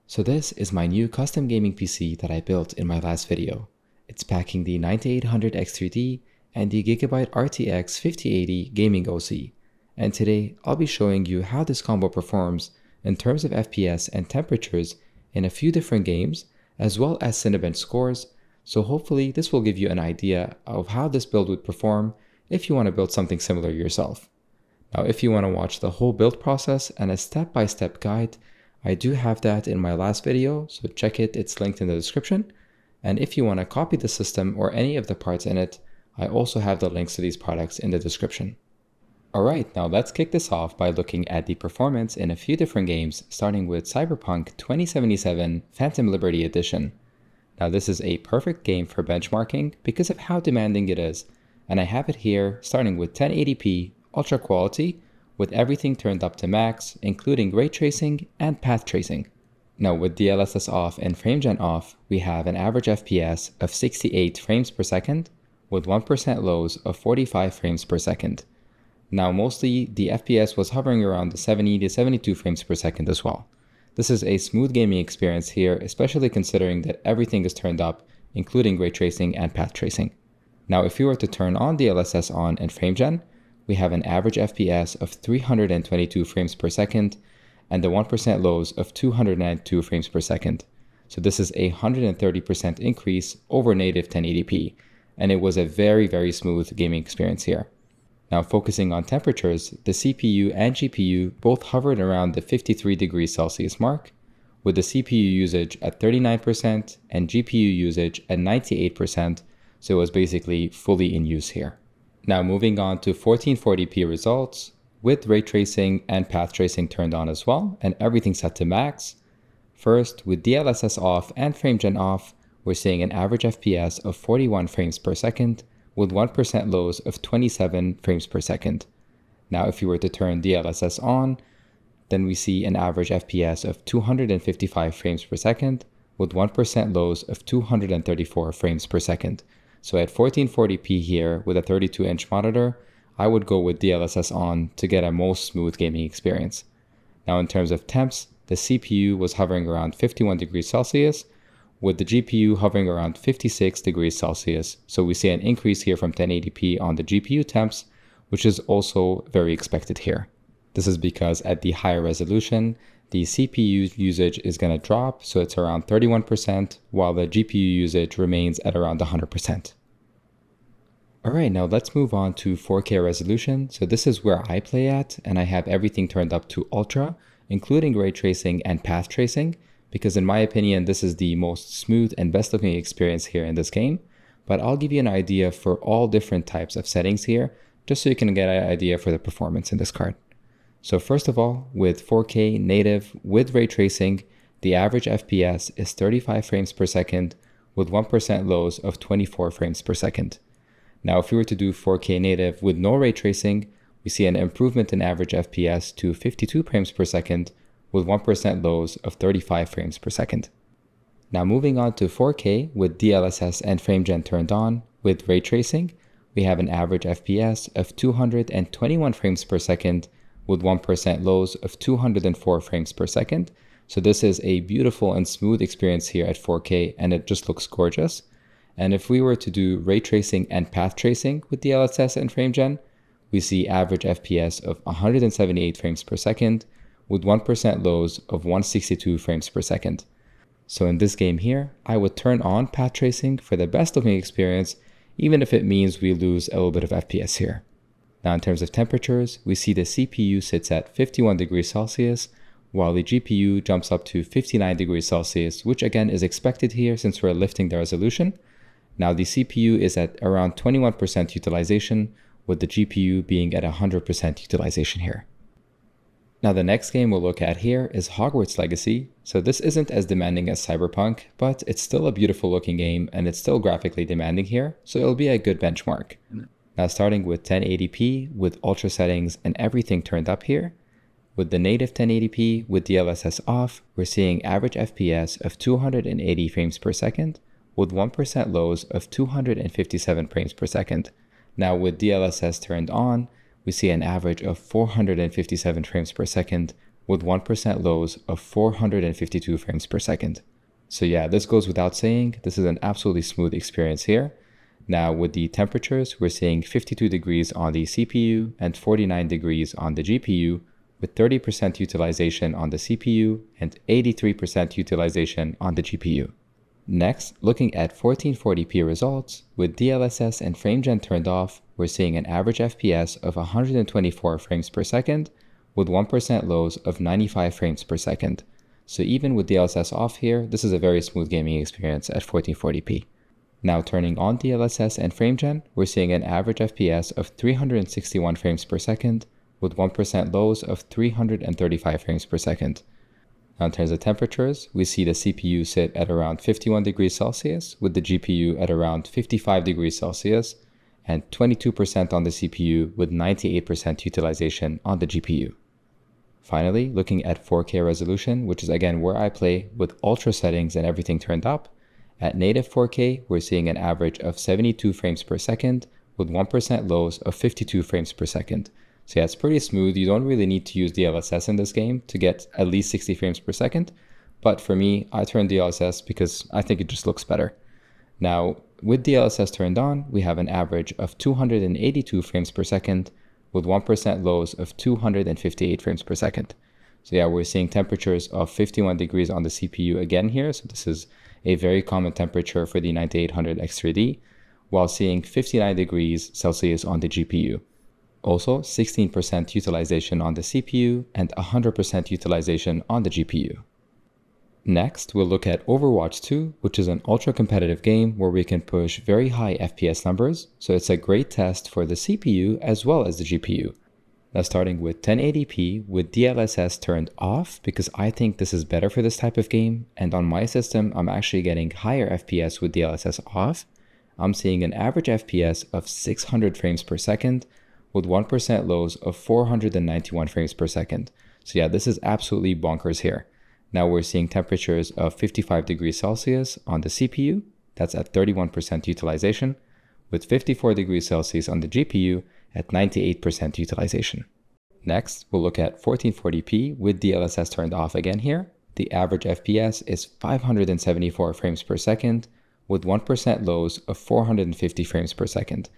So this is my new custom gaming PC that I built in my last video. It's packing the 9800X3D and the Gigabyte RTX 5080 gaming OC. And today I'll be showing you how this combo performs in terms of FPS and temperatures in a few different games, as well as Cinebench scores. So hopefully this will give you an idea of how this build would perform if you want to build something similar yourself. Now, if you want to watch the whole build process and a step-by-step guide, I do have that in my last video, so check it, it's linked in the description. And if you want to copy the system or any of the parts in it, I also have the links to these products in the description. Alright, now let's kick this off by looking at the performance in a few different games, starting with Cyberpunk 2077 Phantom Liberty Edition. Now this is a perfect game for benchmarking because of how demanding it is, and I have it here starting with 1080p ultra quality, with everything turned up to max, including ray tracing and path tracing. Now with DLSS off and FrameGen off, we have an average FPS of 68 frames per second, with 1% lows of 45 frames per second. Now mostly the FPS was hovering around the 70 to 72 frames per second as well. This is a smooth gaming experience here, especially considering that everything is turned up, including ray tracing and path tracing. Now if you were to turn on DLSS on and FrameGen, we have an average FPS of 322 frames per second and the 1% lows of 292 frames per second. So this is a 130% increase over native 1080p, and it was a very smooth gaming experience here. Now focusing on temperatures, the CPU and GPU both hovered around the 53 degrees Celsius mark, with the CPU usage at 39% and GPU usage at 98%, so it was basically fully in use here. Now moving on to 1440p results, with ray tracing and path tracing turned on as well, and everything set to max. First, with DLSS off and FrameGen off, we're seeing an average FPS of 41 frames per second, with 1% lows of 27 frames per second. Now if you were to turn DLSS on, then we see an average FPS of 255 frames per second, with 1% lows of 234 frames per second. So at 1440p here with a 32-inch monitor, I would go with DLSS on to get a most smooth gaming experience. Now in terms of temps, the CPU was hovering around 51 degrees Celsius, with the GPU hovering around 56 degrees Celsius. So we see an increase here from 1080p on the GPU temps, which is also very expected here. This is because at the higher resolution, the CPU usage is going to drop, so it's around 31%, while the GPU usage remains at around 100%. Alright, now let's move on to 4K resolution. So this is where I play at, and I have everything turned up to ultra, including ray tracing and path tracing, because in my opinion, this is the most smooth and best looking experience here in this game. But I'll give you an idea for all different types of settings here, just so you can get an idea for the performance in this card. So first of all, with 4K native with ray tracing, the average FPS is 35 frames per second with 1% lows of 24 frames per second. Now if we were to do 4K native with no ray tracing, we see an improvement in average FPS to 52 frames per second with 1% lows of 35 frames per second. Now moving on to 4K with DLSS and FrameGen turned on with ray tracing, we have an average FPS of 221 frames per second with 1% lows of 204 frames per second. So this is a beautiful and smooth experience here at 4K, and it just looks gorgeous. And if we were to do ray tracing and path tracing with DLSS and FrameGen, we see average FPS of 178 frames per second with 1% lows of 162 frames per second. So in this game here, I would turn on path tracing for the best looking experience, even if it means we lose a little bit of FPS here. Now in terms of temperatures, we see the CPU sits at 51 degrees Celsius, while the GPU jumps up to 59 degrees Celsius, which again is expected here since we're lifting the resolution. Now the CPU is at around 21% utilization, with the GPU being at 100% utilization here. Now the next game we'll look at here is Hogwarts Legacy. So this isn't as demanding as Cyberpunk, but it's still a beautiful looking game and it's still graphically demanding here, so it'll be a good benchmark. Now starting with 1080p with ultra settings and everything turned up here, with the native 1080p with DLSS off, we're seeing average FPS of 280 frames per second with 1% lows of 257 frames per second. Now with DLSS turned on, we see an average of 457 frames per second with 1% lows of 452 frames per second. So yeah, this goes without saying, this is an absolutely smooth experience here. Now with the temperatures, we're seeing 52 degrees on the CPU and 49 degrees on the GPU, with 30% utilization on the CPU and 83% utilization on the GPU. Next, looking at 1440p results, with DLSS and FrameGen turned off, we're seeing an average FPS of 124 frames per second, with 1% lows of 95 frames per second. So even with DLSS off here, this is a very smooth gaming experience at 1440p. Now turning on DLSS and FrameGen, we're seeing an average FPS of 361 frames per second, with 1% lows of 335 frames per second. Now in terms of temperatures, we see the CPU sit at around 51 degrees Celsius, with the GPU at around 55 degrees Celsius, and 22% on the CPU with 98% utilization on the GPU. Finally, looking at 4K resolution, which is again where I play with ultra settings and everything turned up, at native 4K, we're seeing an average of 72 frames per second, with 1% lows of 52 frames per second. So yeah, it's pretty smooth. You don't really need to use DLSS in this game to get at least 60 frames per second. But for me, I turn DLSS because I think it just looks better. Now, with DLSS turned on, we have an average of 282 frames per second with 1% lows of 258 frames per second. So yeah, we're seeing temperatures of 51 degrees on the CPU again here. So this is a very common temperature for the 9800X3D, while seeing 59 degrees Celsius on the GPU. Also, 16% utilization on the CPU and 100% utilization on the GPU. Next, we'll look at Overwatch 2, which is an ultra-competitive game where we can push very high FPS numbers, so it's a great test for the CPU as well as the GPU. Now starting with 1080p with DLSS turned off because I think this is better for this type of game, and on my system I'm actually getting higher FPS with DLSS off. I'm seeing an average FPS of 600 frames per second with 1% lows of 491 frames per second. So yeah, this is absolutely bonkers here. Now we're seeing temperatures of 55 degrees Celsius on the CPU, that's at 31% utilization, with 54 degrees Celsius on the GPU at 98% utilization. Next, we'll look at 1440p with DLSS turned off again here. The average FPS is 574 frames per second, with 1% lows of 450 frames per second.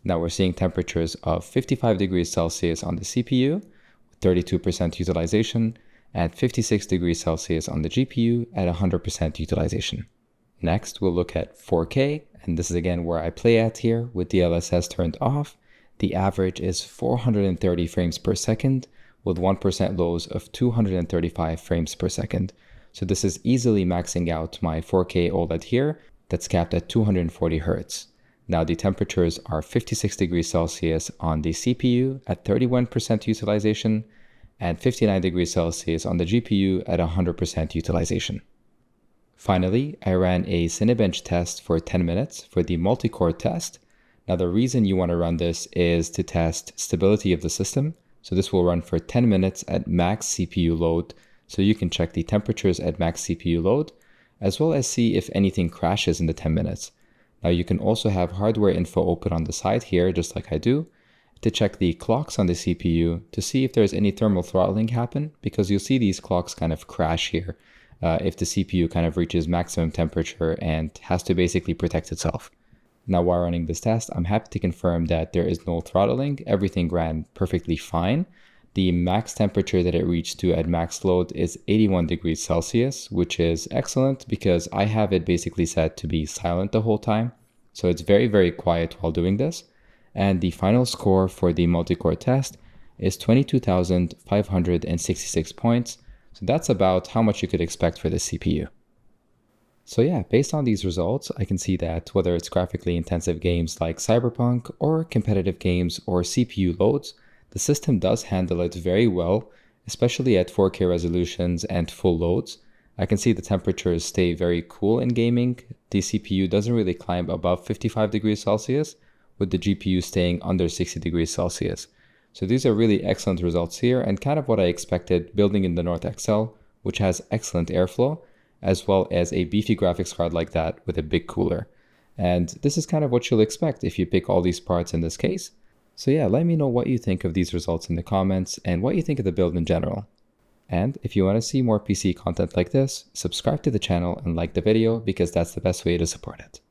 Now we're seeing temperatures of 55 degrees Celsius on the CPU, with 32% utilization, and 56 degrees Celsius on the GPU at 100% utilization. Next, we'll look at 4K, and this is again where I play at here with DLSS turned off. The average is 430 frames per second, with 1% lows of 235 frames per second. So this is easily maxing out my 4K OLED here, that's capped at 240 Hz. Now the temperatures are 56 degrees Celsius on the CPU at 31% utilization and 59 degrees Celsius on the GPU at 100% utilization. Finally, I ran a Cinebench test for 10 minutes for the multi-core test. Now the reason you want to run this is to test stability of the system. So this will run for 10 minutes at max CPU load, so you can check the temperatures at max CPU load, as well as see if anything crashes in the 10 minutes. Now you can also have hardware info open on the side here, just like I do, to check the clocks on the CPU to see if there's any thermal throttling happen, because you'll see these clocks kind of crash here if the CPU kind of reaches maximum temperature and has to basically protect itself. Now while running this test, I'm happy to confirm that there is no throttling. Everything ran perfectly fine. The max temperature that it reached to at max load is 81 degrees Celsius, which is excellent because I have it basically set to be silent the whole time. So it's very, very quiet while doing this. And the final score for the multi-core test is 22,566 points. So that's about how much you could expect for this CPU. So yeah, based on these results, I can see that whether it's graphically intensive games like Cyberpunk or competitive games or CPU loads, the system does handle it very well, especially at 4K resolutions and full loads. I can see the temperatures stay very cool in gaming. The CPU doesn't really climb above 55 degrees Celsius, with the GPU staying under 60 degrees Celsius. So these are really excellent results here and kind of what I expected building in the North XL, which has excellent airflow, as well as a beefy graphics card like that with a big cooler. And this is kind of what you'll expect if you pick all these parts in this case. So yeah, let me know what you think of these results in the comments and what you think of the build in general. And if you want to see more PC content like this, subscribe to the channel and like the video because that's the best way to support it.